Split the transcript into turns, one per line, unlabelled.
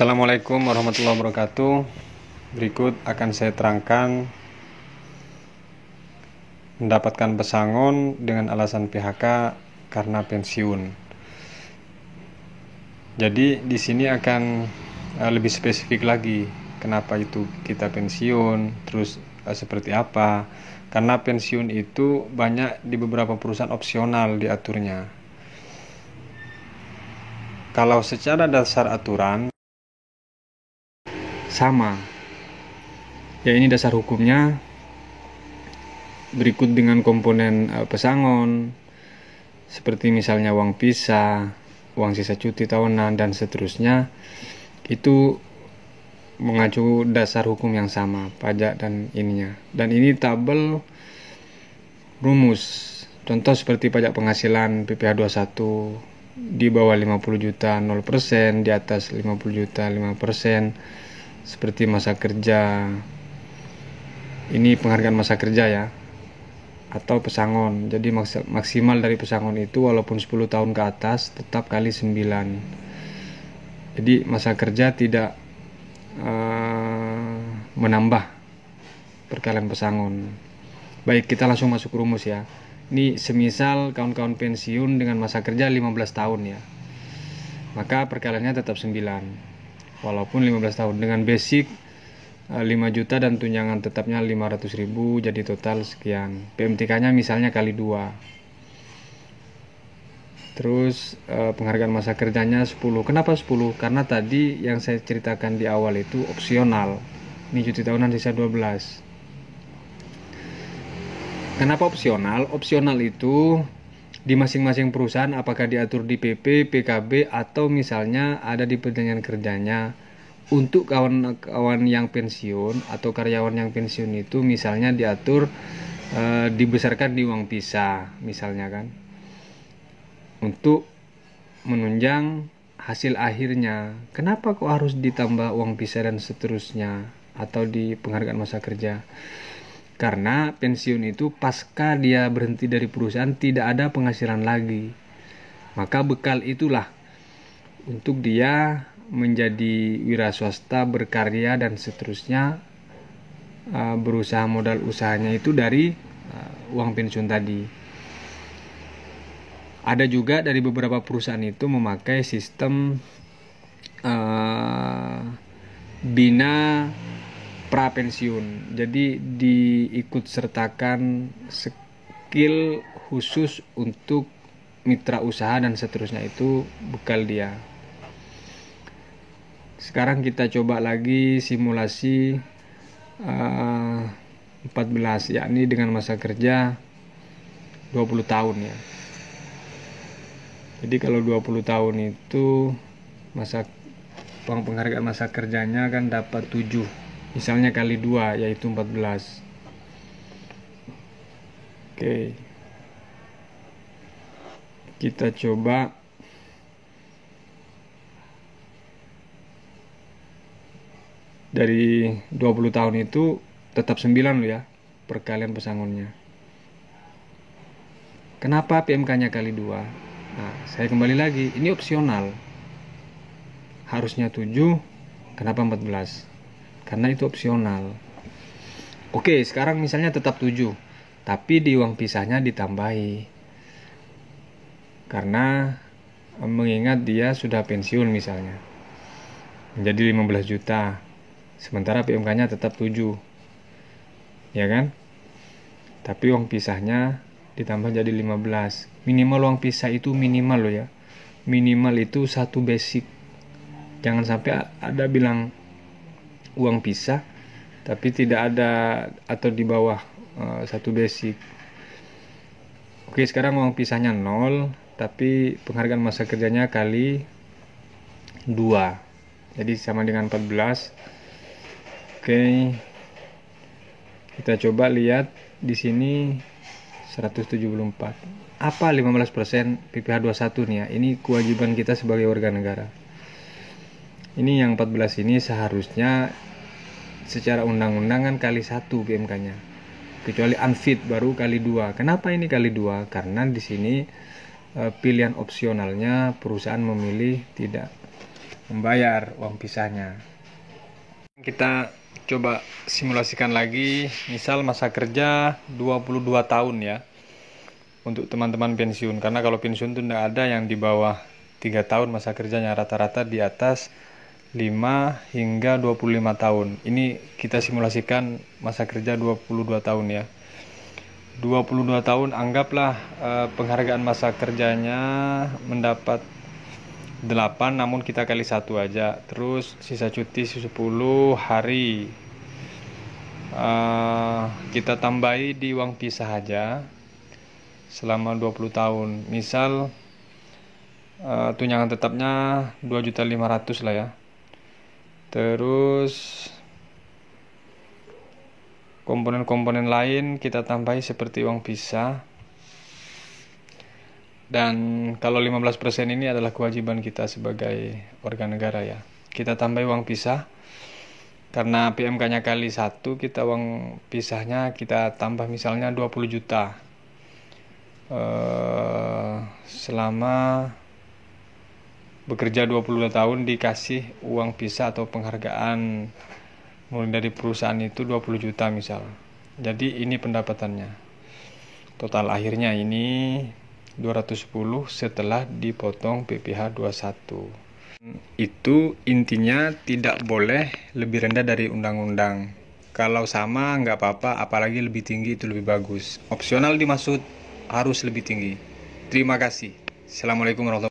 Assalamualaikum warahmatullahi wabarakatuh. Berikut akan saya terangkan mendapatkan pesangon dengan alasan PHK karena pensiun. Jadi di sini akan lebih spesifik lagi kenapa itu kita pensiun, terus seperti apa. Karena pensiun itu banyak di beberapa perusahaan opsional diaturnya. Kalau secara dasar aturan sama, ya ini dasar hukumnya berikut dengan komponen pesangon seperti misalnya uang pisah, uang sisa cuti tahunan dan seterusnya, itu mengacu dasar hukum yang sama, pajak dan ininya. Dan ini tabel rumus. Contoh seperti pajak penghasilan PPh 21 di bawah 50 juta 0%, di atas 50 juta 5%. Seperti masa kerja, ini penghargaan masa kerja ya, atau pesangon. Jadi maksimal dari pesangon itu walaupun 10 tahun ke atas tetap kali 9. Jadi masa kerja tidak menambah perkalian pesangon. Baik, kita langsung masuk rumus ya. Ini semisal kawan-kawan pensiun dengan masa kerja 15 tahun ya, maka perkaliannya tetap 9 walaupun 15 tahun dengan basic 5 juta dan tunjangan tetapnya 500.000, jadi total sekian. PMTK-nya misalnya kali 2. Terus penghargaan masa kerjanya 10. Kenapa 10? Karena tadi yang saya ceritakan di awal itu opsional. Ini cuti tahunan sisa 12. Kenapa opsional? Opsional itu di masing-masing perusahaan apakah diatur di PP, PKB, atau misalnya ada di perjanjian kerjanya. Untuk kawan-kawan yang pensiun atau karyawan yang pensiun itu misalnya diatur dibesarkan di uang pisah misalnya kan, untuk menunjang hasil akhirnya. Kenapa kok harus ditambah uang pisah dan seterusnya atau di penghargaan masa kerja? Karena pensiun itu pasca dia berhenti dari perusahaan tidak ada penghasilan lagi. Maka bekal itulah untuk dia menjadi wira swasta, berkarya dan seterusnya, berusaha modal usahanya itu dari uang pensiun tadi. Ada juga dari beberapa perusahaan itu memakai sistem bina pra pensiun. Jadi diikut sertakan skill khusus untuk mitra usaha dan seterusnya, itu bekal dia. Sekarang kita coba lagi simulasi 14, yakni dengan masa kerja 20 tahun ya. Jadi kalau 20 tahun itu masa penghargaan masa kerjanya kan dapat 7. Misalnya kali 2 yaitu 14. Oke. Kita coba dari 20 tahun itu tetap 9 loh ya perkalian pesangonnya. Kenapa PMK-nya kali 2? Nah, saya kembali lagi, ini opsional. Harusnya 7, kenapa 14? Karena itu opsional. Oke, sekarang misalnya tetap 7, tapi di uang pisahnya ditambahi. Karena mengingat dia sudah pensiun misalnya, menjadi 15 juta. Sementara PMK-nya tetap 7. Ya kan? Tapi uang pisahnya ditambah jadi 15. Minimal uang pisah itu minimal loh ya. Minimal itu 1 basic. Jangan sampai ada bilang uang pisah tapi tidak ada atau di bawah 1 basic. Oke, sekarang uang pisahnya 0 tapi penghargaan masa kerjanya kali 2, jadi sama dengan 14. Oke, kita coba lihat di sini 174. Apa 15% PPh 21 nih ya? Ini kewajiban kita sebagai warga negara. Ini yang 14 ini seharusnya secara undang-undang kan kali 1 PMK-nya. Kecuali unfit baru kali 2. Kenapa ini kali 2? Karena di sini pilihan opsionalnya perusahaan memilih tidak membayar uang pisahnya. Kita coba simulasikan lagi, misal masa kerja 22 tahun ya untuk teman-teman pensiun, karena kalau pensiun itu tidak ada yang di bawah 3 tahun masa kerjanya, rata-rata di atas 5 hingga 25 tahun. Ini kita simulasikan masa kerja 22 tahun ya. 22 tahun anggaplah penghargaan masa kerjanya mendapat 8, namun kita kali 1 aja. Terus sisa cuti 10 hari. Kita tambahi di uang pisah aja selama 20 tahun. Misal tunjangan tetapnya 2.500.000 lah ya. Terus komponen-komponen lain kita tambahi seperti uang pisah. Dan kalau 15% ini adalah kewajiban kita sebagai warga negara ya. Kita tambah uang pisah. Karena PMK-nya kali 1, kita uang pisahnya kita tambah misalnya 20 juta. Selama bekerja 22 tahun dikasih uang pisah atau penghargaan mulai dari perusahaan itu 20 juta misal. Jadi ini pendapatannya. Total akhirnya ini 210 setelah dipotong PPh 21. Itu intinya tidak boleh lebih rendah dari undang-undang. Kalau sama nggak apa-apa, apalagi lebih tinggi itu lebih bagus. Opsional dimaksud harus lebih tinggi. Terima kasih. Assalamualaikum warahmatullahi wabarakatuh.